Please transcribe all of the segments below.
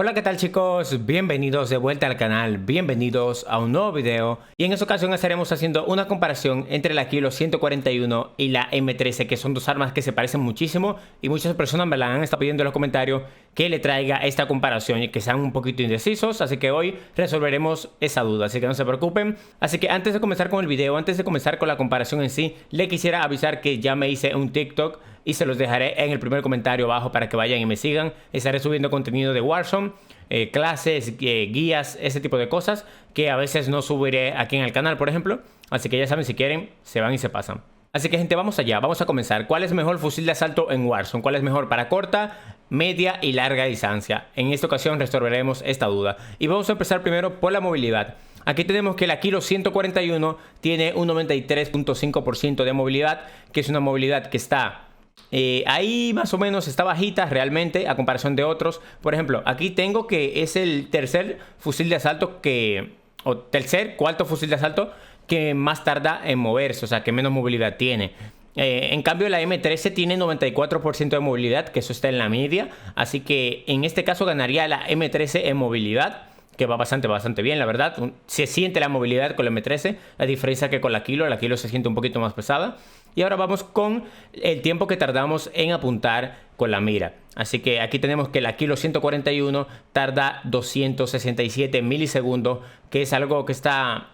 Hola, ¿qué tal chicos? Bienvenidos de vuelta al canal, bienvenidos a un nuevo video y en esta ocasión estaremos haciendo una comparación entre la Kilo 141 y la M13, que son dos armas que se parecen muchísimo y muchas personas me la han estado pidiendo en los comentarios que le traiga esta comparación y que sean un poquito indecisos, así que hoy resolveremos esa duda, así que no se preocupen. Así que antes de comenzar con el video, antes de comenzar con la comparación en sí, le quisiera avisar que ya me hice un TikTok y se los dejaré en el primer comentario abajo para que vayan y me sigan. Estaré subiendo contenido de Warzone, clases, guías, ese tipo de cosas que a veces no subiré aquí en el canal, por ejemplo. Así que ya saben, si quieren, se van y se pasan. Así que gente, vamos allá, vamos a comenzar. ¿Cuál es mejor fusil de asalto en Warzone? ¿Cuál es mejor para corta, media y larga distancia? En esta ocasión resolveremos esta duda. Y vamos a empezar primero por la movilidad. Aquí tenemos que la Kilo 141 tiene un 93.5% de movilidad, que es una movilidad que está ahí más o menos, está bajita realmente a comparación de otros. Por ejemplo, aquí tengo que es el tercer fusil de asalto cuarto fusil de asalto que más tarda en moverse, o sea, que menos movilidad tiene. En cambio la M13 tiene 94% de movilidad, que eso está en la media, así que en este caso ganaría la M13 en movilidad, que va bastante bien, la verdad. Se siente la movilidad con la M13, la diferencia que con la Kilo se siente un poquito más pesada. Y ahora vamos con el tiempo que tardamos en apuntar con la mira. Así que aquí tenemos que la Kilo 141 tarda 267 milisegundos, que es algo que está...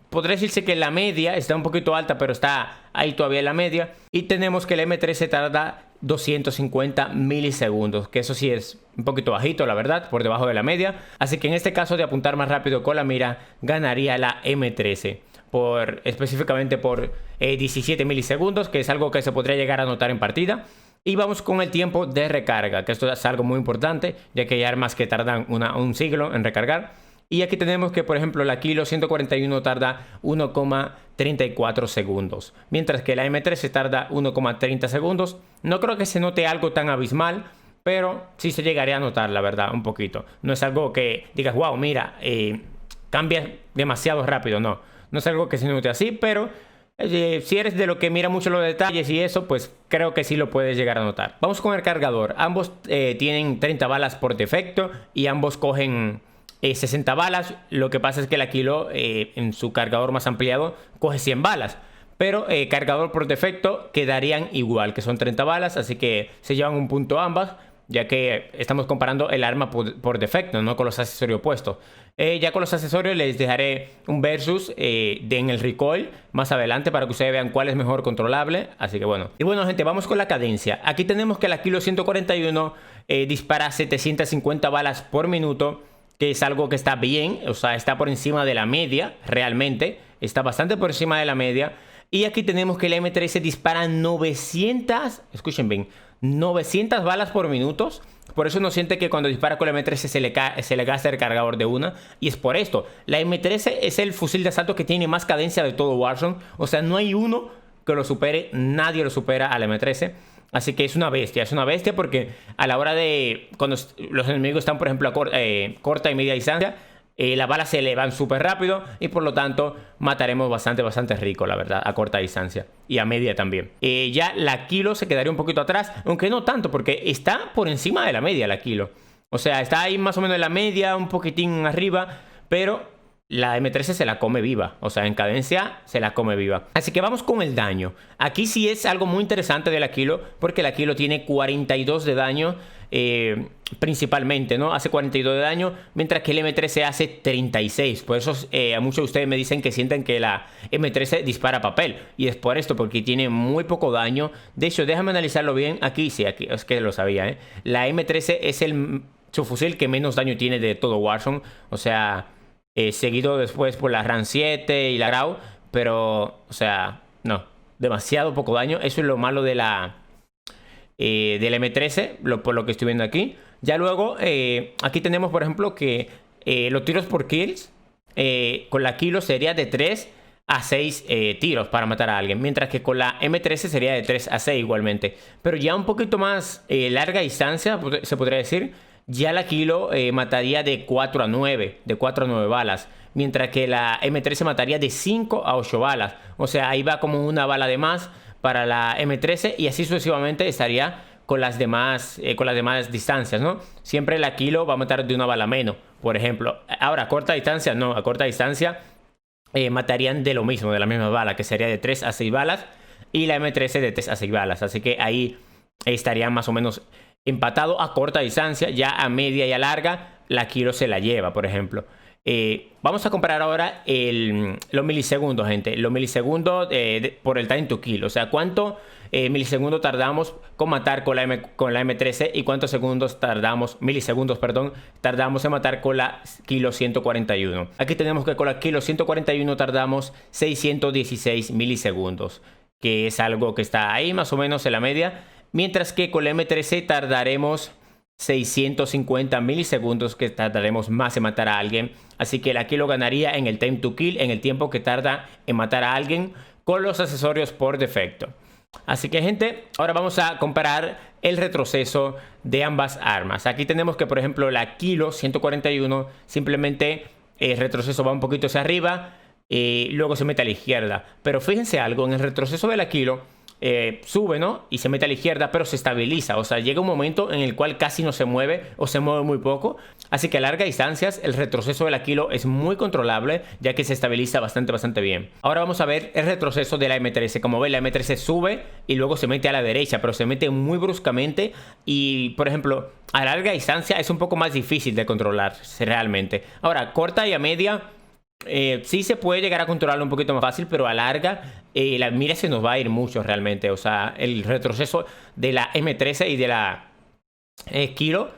podría decirse que la media está un poquito alta, pero está ahí todavía en la media. Y tenemos que la M13 tarda 250 milisegundos, que eso sí es un poquito bajito, la verdad, por debajo de la media. Así que en este caso de apuntar más rápido con la mira, ganaría la M13. Específicamente por 17 milisegundos, que es algo que se podría llegar a notar en partida. Y vamos con el tiempo de recarga, que esto es algo muy importante, ya que hay armas que tardan un siglo en recargar. Y aquí tenemos que, por ejemplo, la Kilo 141 tarda 1,34 segundos, mientras que la M13 tarda 1,30 segundos. No creo que se note algo tan abismal, pero sí se llegaría a notar, la verdad, un poquito. No es algo que digas, wow, mira, cambia demasiado rápido, no. No es algo que se note así, pero si eres de lo que mira mucho los detalles y eso, pues creo que sí lo puedes llegar a notar. Vamos con el cargador. Ambos tienen 30 balas por defecto y ambos cogen 60 balas. Lo que pasa es que la Kilo en su cargador más ampliado coge 100 balas. Pero cargador por defecto quedarían igual, que son 30 balas, así que se llevan un punto ambas, ya que estamos comparando el arma por defecto, no con los accesorios puestos. Ya con los accesorios les dejaré un versus en el recoil más adelante para que ustedes vean cuál es mejor controlable. Así que bueno. Y bueno, gente, vamos con la cadencia. Aquí tenemos que la Kilo 141 dispara 750 balas por minuto, que es algo que está bien, o sea, está por encima de la media, realmente. Está bastante por encima de la media. Y aquí tenemos que la M13 dispara 900, escuchen bien, 900 balas por minuto. Por eso uno siente que cuando dispara con la M13 se le gasta el cargador de una. Y es por esto. La M13 es el fusil de asalto que tiene más cadencia de todo Warzone. O sea, no hay uno que lo supere. Nadie lo supera a la M13. Así que es una bestia porque a la hora de... Cuando los enemigos están, por ejemplo, a corta y media distancia, las balas se elevan súper rápido y por lo tanto mataremos bastante rico, la verdad, a corta distancia y a media también. Ya la Kilo se quedaría un poquito atrás, aunque no tanto porque está por encima de la media la Kilo. O sea, está ahí más o menos en la media, un poquitín arriba, pero la M13 se la come viva, o sea, en cadencia se la come viva. Así que vamos con el daño. Aquí sí es algo muy interesante de la Kilo, porque la Kilo tiene 42 de daño, principalmente, ¿no? Hace 42 de daño, mientras que el M13 hace 36. Por eso a muchos de ustedes me dicen que sienten que la M13 dispara papel. Y es por esto, porque tiene muy poco daño. De hecho, déjame analizarlo bien. Aquí sí, aquí es que lo sabía, ¿eh? La M13 es su fusil que menos daño tiene de todo Warzone. O sea... seguido después por la RAM 7 y la Grau, pero, o sea, no, demasiado poco daño. Eso es lo malo de la M13, por lo que estoy viendo aquí. Ya luego, aquí tenemos, por ejemplo, que los tiros por kills con la Kilo sería de 3 a 6 tiros para matar a alguien, mientras que con la M13 sería de 3 a 6 igualmente. Pero ya un poquito más larga distancia, se podría decir. Ya la Kilo mataría de 4 a 9, de 4 a 9 balas. Mientras que la M13 mataría de 5 a 8 balas. O sea, ahí va como una bala de más para la M13. Y así sucesivamente estaría con las demás distancias, ¿no? Siempre la kilo va a matar de una bala menos, por ejemplo. Ahora, a corta distancia, no, a corta distancia matarían de lo mismo, de la misma bala, que sería de 3 a 6 balas, y la M13 de 3 a 6 balas. Así que ahí estaría más o menos empatado a corta distancia. Ya a media y a larga, la kilo se la lleva, por ejemplo. Vamos a comparar ahora los milisegundos, gente. Los milisegundos por el time to kill. O sea, cuánto milisegundos tardamos con matar con la M13 y cuántos milisegundos, perdón, tardamos en matar con la kilo 141. Aquí tenemos que con la kilo 141 tardamos 616 milisegundos, que es algo que está ahí más o menos en la media. Mientras que con la M13 tardaremos 650 milisegundos, que tardaremos más en matar a alguien. Así que la kilo ganaría en el time to kill, en el tiempo que tarda en matar a alguien con los accesorios por defecto. Así que, gente, ahora vamos a comparar el retroceso de ambas armas. Aquí tenemos que, por ejemplo, la kilo 141 simplemente el retroceso va un poquito hacia arriba y luego se mete a la izquierda. Pero fíjense algo, en el retroceso de la kilo sube, ¿no? Y se mete a la izquierda, pero se estabiliza. O sea, llega un momento en el cual casi no se mueve o se mueve muy poco. Así que a largas distancias el retroceso de la kilo es muy controlable, ya que se estabiliza bastante bien. Ahora vamos a ver el retroceso de la M13. Como ven, la M13 sube y luego se mete a la derecha, pero se mete muy bruscamente. Y, por ejemplo, a larga distancia es un poco más difícil de controlar realmente. Ahora, corta y a media sí se puede llegar a controlarlo un poquito más fácil, pero a larga la mira se nos va a ir mucho realmente. O sea, el retroceso de la M13 y de la kilo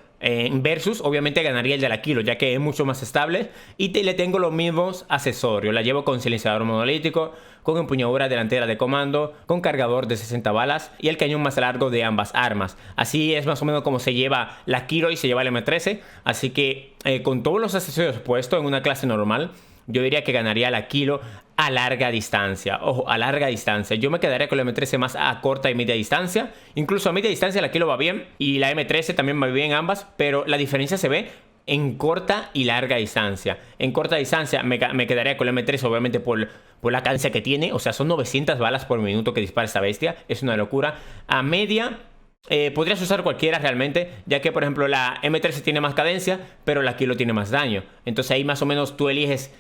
versus, obviamente ganaría el de la kilo, ya que es mucho más estable y le tengo los mismos accesorios. La llevo con silenciador monolítico, con empuñadura delantera de comando, con cargador de 60 balas y el cañón más largo de ambas armas. Así es más o menos como se lleva la kilo y se lleva la M13. Así que con todos los accesorios puestos en una clase normal, yo diría que ganaría la kilo a larga distancia. Ojo, a larga distancia. Yo me quedaría con la M13 más a corta y media distancia. Incluso a media distancia la kilo va bien y la M13 también va bien ambas, pero la diferencia se ve en corta y larga distancia. En corta distancia me quedaría con la M13, obviamente por la cadencia que tiene. O sea, son 900 balas por minuto que dispara esta bestia. Es una locura. A media podrías usar cualquiera realmente, ya que por ejemplo la M13 tiene más cadencia, pero la kilo tiene más daño. Entonces ahí más o menos tú eliges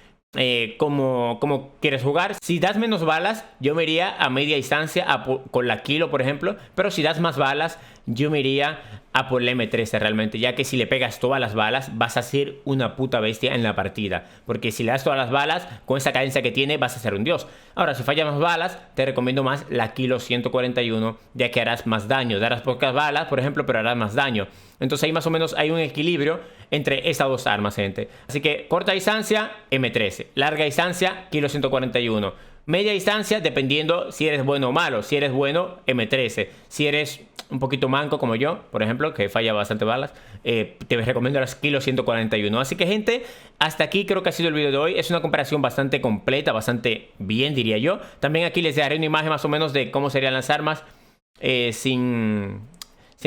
como quieres jugar. Si das menos balas, yo me iría a media distancia con la kilo, por ejemplo. Pero si das más balas, yo me iría a por la M13 realmente, ya que si le pegas todas las balas vas a ser una puta bestia en la partida, porque si le das todas las balas con esa cadencia que tiene vas a ser un dios. Ahora, si fallas más balas, te recomiendo más la kilo 141, ya que harás más daño. Darás pocas balas, por ejemplo, pero harás más daño. Entonces ahí más o menos hay un equilibrio entre estas dos armas, gente. Así que corta distancia, M13. Larga distancia, kilo 141. Media distancia, dependiendo si eres bueno o malo. Si eres bueno, M13. Si eres un poquito manco como yo, por ejemplo, que falla bastante balas, te recomiendo las kilo 141. Así que, gente, hasta aquí creo que ha sido el video de hoy. Es una comparación bastante completa, bastante bien, diría yo. También aquí les dejaré una imagen más o menos de cómo serían las armas sin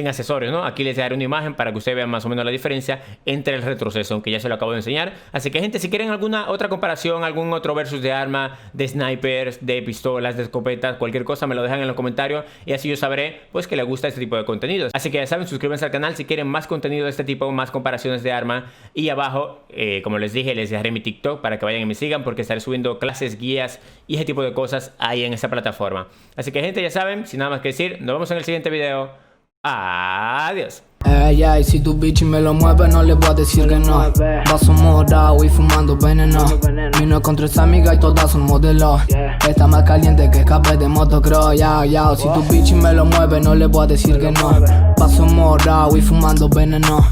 accesorios, ¿no? Aquí les dejaré una imagen para que ustedes vean más o menos la diferencia entre el retroceso, aunque ya se lo acabo de enseñar. Así que, gente, si quieren alguna otra comparación, algún otro versus de arma, de snipers, de pistolas, de escopetas, cualquier cosa, me lo dejan en los comentarios y así yo sabré, pues, que les gusta este tipo de contenidos. Así que ya saben, suscríbanse al canal si quieren más contenido de este tipo, más comparaciones de arma. Y abajo, como les dije, les dejaré mi TikTok para que vayan y me sigan, porque estaré subiendo clases, guías y ese tipo de cosas ahí en esa plataforma. Así que, gente, ya saben, sin nada más que decir, nos vemos en el siguiente video. Adiós. Ey, y si tu bitch me lo mueve, no le voy a decir que no. Vaso morado y fumando veneno. Vino con 3 amigas y todas son modelos. Está más caliente que escape de motocross. Si tu bitch me lo mueve, no le voy a decir que no. Vaso morado y fumando veneno.